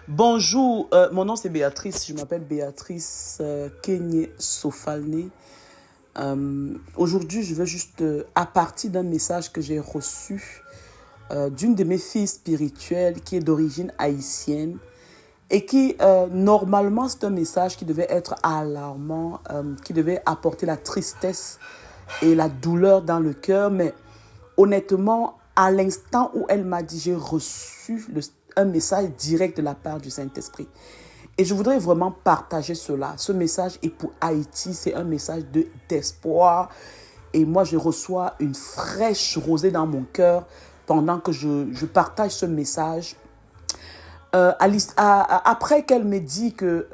Bonjour, mon nom c'est Béatrice, je m'appelle Béatrice Kenyé Sofalné. Aujourd'hui, je veux juste, à partir d'un message que j'ai reçu d'une de mes filles spirituelles qui est d'origine haïtienne et qui, normalement, c'est un message qui devait être alarmant, qui devait apporter la tristesse et la douleur dans le cœur, mais honnêtement, à l'instant où elle m'a dit, j'ai reçu un message direct de la part du Saint-Esprit. Et je voudrais vraiment partager cela. Ce message est pour Haïti, c'est un message d'espoir. Et moi, je reçois une fraîche rosée dans mon cœur pendant que je partage ce message. Après qu'elle m'ait dit que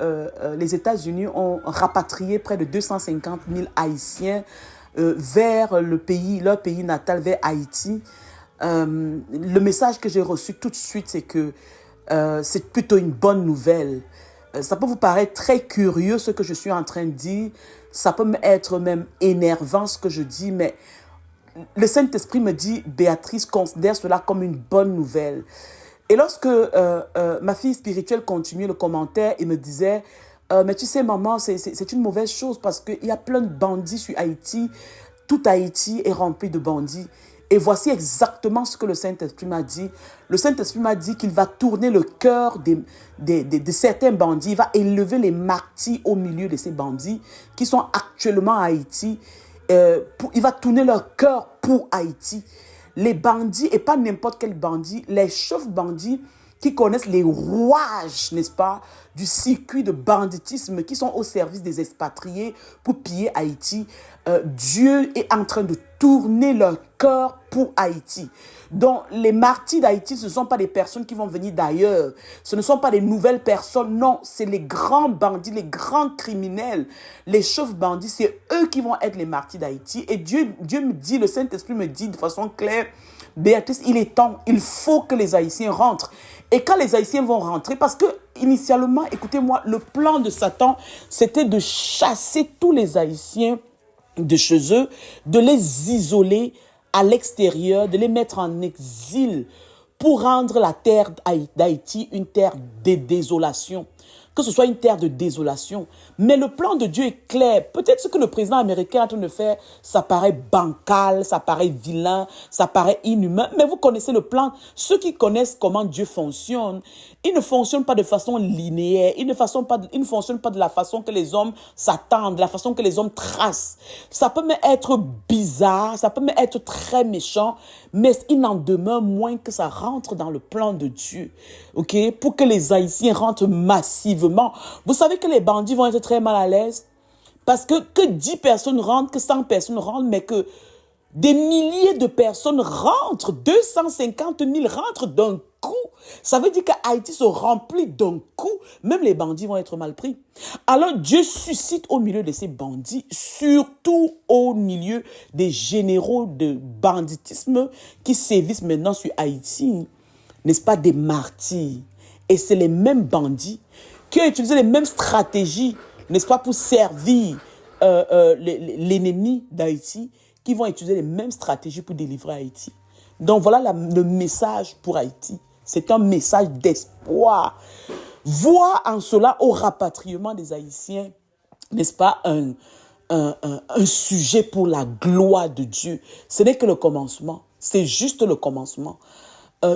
les États-Unis ont rapatrié près de 250 000 Haïtiens vers leur pays natal, vers Haïti, le message que j'ai reçu tout de suite, c'est que c'est plutôt une bonne nouvelle. Ça peut vous paraître très curieux ce que je suis en train de dire. Ça peut être même énervant ce que je dis, mais le Saint-Esprit me dit, Béatrice, considère cela comme une bonne nouvelle. Et lorsque ma fille spirituelle continuait le commentaire et me disait, mais tu sais maman, c'est une mauvaise chose parce qu'il y a plein de bandits sur Haïti. Tout Haïti est rempli de bandits. Et voici exactement ce que le Saint-Esprit m'a dit. Le Saint-Esprit m'a dit qu'il va tourner le cœur de certains bandits. Il va élever les martyrs au milieu de ces bandits qui sont actuellement à Haïti. Il va tourner leur cœur pour Haïti. Les bandits, et pas n'importe quel bandit, les chefs bandits qui connaissent les rouages, n'est-ce pas, du circuit de banditisme, qui sont au service des expatriés pour piller Haïti. Dieu est en train de tourner leur cœur pour Haïti. Donc, les martyrs d'Haïti, ce ne sont pas des personnes qui vont venir d'ailleurs. Ce ne sont pas des nouvelles personnes. Non, c'est les grands bandits, les grands criminels, les chefs bandits. C'est eux qui vont être les martyrs d'Haïti. Et Dieu me dit, le Saint-Esprit me dit de façon claire, Béatrice, il est temps, il faut que les Haïtiens rentrent. Et quand les Haïtiens vont rentrer, parce que initialement, écoutez-moi, le plan de Satan, c'était de chasser tous les Haïtiens de chez eux, de les isoler à l'extérieur, de les mettre en exil pour rendre la terre d'Haïti une terre de désolation. Que ce soit une terre de désolation. Mais le plan de Dieu est clair. Peut-être ce que le président américain est en train de faire, ça paraît bancal, ça paraît vilain, ça paraît inhumain. Mais vous connaissez le plan. Ceux qui connaissent comment Dieu fonctionne, il ne fonctionne pas de façon linéaire. Il ne fonctionne pas de la façon que les hommes s'attendent, de la façon que les hommes tracent. Ça peut même être bizarre, ça peut même être très méchant, mais il n'en demeure moins que ça rentre dans le plan de Dieu. OK? Pour que les Haïtiens rentrent massivement. Vous savez que les bandits vont être très mal à l'aise parce que 10 personnes rentrent, que 100 personnes rentrent, mais que des milliers de personnes rentrent, 250 000 rentrent d'un coup. Ça veut dire qu'Haïti se remplit d'un coup. Même les bandits vont être mal pris. Alors Dieu suscite au milieu de ces bandits, surtout au milieu des généraux de banditisme qui sévissent maintenant sur Haïti, n'est-ce pas, des martyrs. Et c'est les mêmes bandits qui ont utilisé les mêmes stratégies, n'est-ce pas, pour servir l'ennemi d'Haïti, qui vont utiliser les mêmes stratégies pour délivrer Haïti. Donc voilà le message pour Haïti. C'est un message d'espoir. Voir en cela au rapatriement des Haïtiens, n'est-ce pas, un sujet pour la gloire de Dieu. Ce n'est que le commencement. C'est juste le commencement.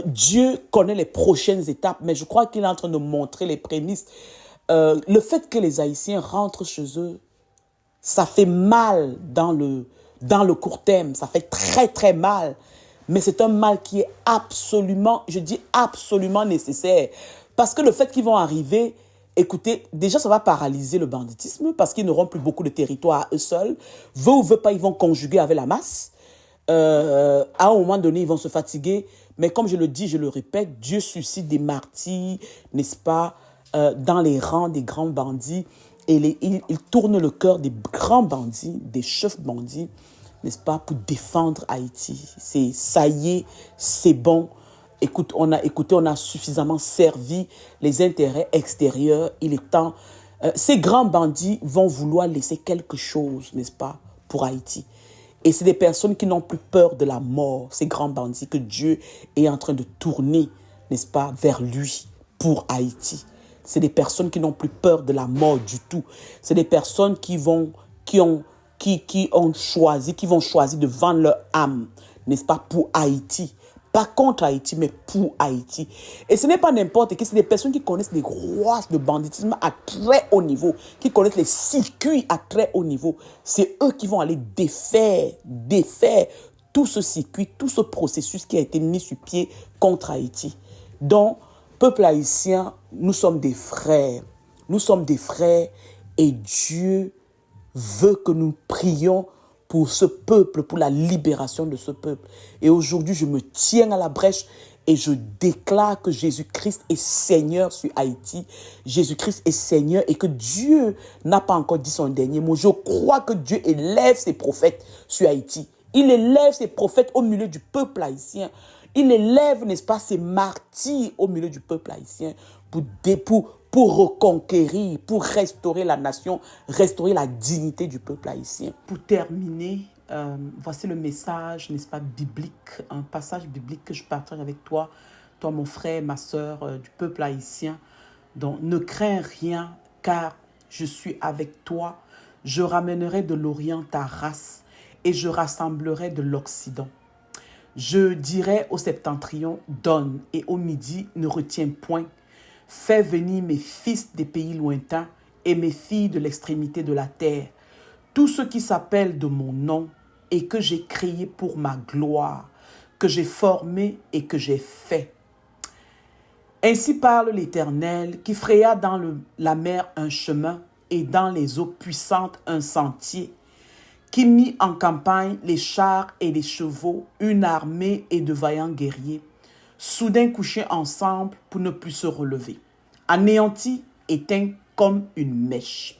Dieu connaît les prochaines étapes, mais je crois qu'il est en train de montrer les prémices. Le fait que les Haïtiens rentrent chez eux, ça fait mal dans le court terme. Ça fait très, très mal. Mais c'est un mal qui est absolument, je dis absolument nécessaire. Parce que le fait qu'ils vont arriver, écoutez, déjà ça va paralyser le banditisme parce qu'ils n'auront plus beaucoup de territoire à eux seuls. Veut ou veut pas, ils vont conjuguer avec la masse. À un moment donné, ils vont se fatiguer. Mais comme je le dis, je le répète, Dieu suscite des martyrs, n'est-ce pas, dans les rangs des grands bandits. Et il tourne le cœur des grands bandits, des chefs bandits, n'est-ce pas, pour défendre Haïti. Ça y est, c'est bon. Écoute, on a suffisamment servi les intérêts extérieurs. Il est temps. Ces grands bandits vont vouloir laisser quelque chose, n'est-ce pas, pour Haïti. Et c'est des personnes qui n'ont plus peur de la mort, ces grands bandits que Dieu est en train de tourner, n'est-ce pas, vers lui pour Haïti. C'est des personnes qui n'ont plus peur de la mort du tout. C'est des personnes qui vont choisi de vendre leur âme, n'est-ce pas, pour Haïti. Pas contre Haïti, mais pour Haïti. Et ce n'est pas n'importe qui, c'est des personnes qui connaissent les rouages de banditisme à très haut niveau, qui connaissent les circuits à très haut niveau. C'est eux qui vont aller défaire tout ce circuit, tout ce processus qui a été mis sur pied contre Haïti. Donc, peuple haïtien, nous sommes des frères. Nous sommes des frères et Dieu veut que nous prions pour ce peuple, pour la libération de ce peuple. Et aujourd'hui, je me tiens à la brèche et je déclare que Jésus-Christ est Seigneur sur Haïti. Jésus-Christ est Seigneur et que Dieu n'a pas encore dit son dernier mot. Je crois que Dieu élève ses prophètes sur Haïti. Il élève ses prophètes au milieu du peuple haïtien. Il élève, n'est-ce pas, ses martyrs au milieu du peuple haïtien pour reconquérir, pour restaurer la nation, restaurer la dignité du peuple haïtien. Pour terminer, voici le message, n'est-ce pas, biblique, un passage biblique que je partage avec toi, mon frère, ma soeur, du peuple haïtien. Donc, ne crains rien, car je suis avec toi. Je ramènerai de l'Orient ta race et je rassemblerai de l'Occident. Je dirai au septentrion, donne, et au midi, ne retiens point. Fais venir mes fils des pays lointains et mes filles de l'extrémité de la terre, tous ceux qui s'appellent de mon nom et que j'ai créé pour ma gloire, que j'ai formé et que j'ai fait. Ainsi parle l'Éternel, qui fraya dans la mer un chemin et dans les eaux puissantes un sentier, qui mit en campagne les chars et les chevaux, une armée et de vaillants guerriers, soudain couchés ensemble pour ne plus se relever, anéantis, éteints comme une mèche.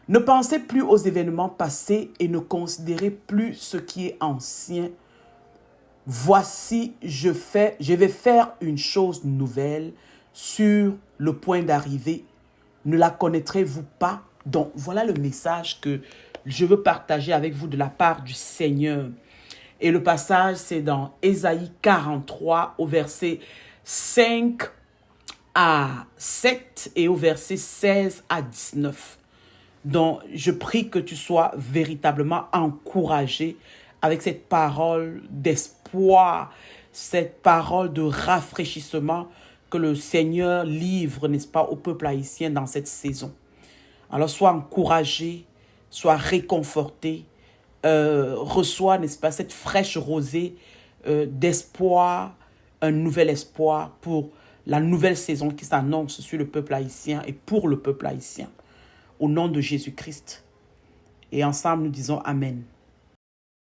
Ne pensez plus aux événements passés et ne considérez plus ce qui est ancien. Voici, je vais faire une chose nouvelle sur le point d'arriver. Ne la connaîtrez-vous pas? Donc, voilà le message que je veux partager avec vous de la part du Seigneur. Et le passage, c'est dans Ésaïe 43, au verset 5 à 7 et au verset 16 à 19. Donc, je prie que tu sois véritablement encouragé avec cette parole d'espoir, cette parole de rafraîchissement que le Seigneur livre, n'est-ce pas, au peuple haïtien dans cette saison. Alors, sois encouragé, sois réconforté, reçois, n'est-ce pas, cette fraîche rosée d'espoir, un nouvel espoir pour la nouvelle saison qui s'annonce sur le peuple haïtien et pour le peuple haïtien. Au nom de Jésus-Christ. Et ensemble, nous disons Amen.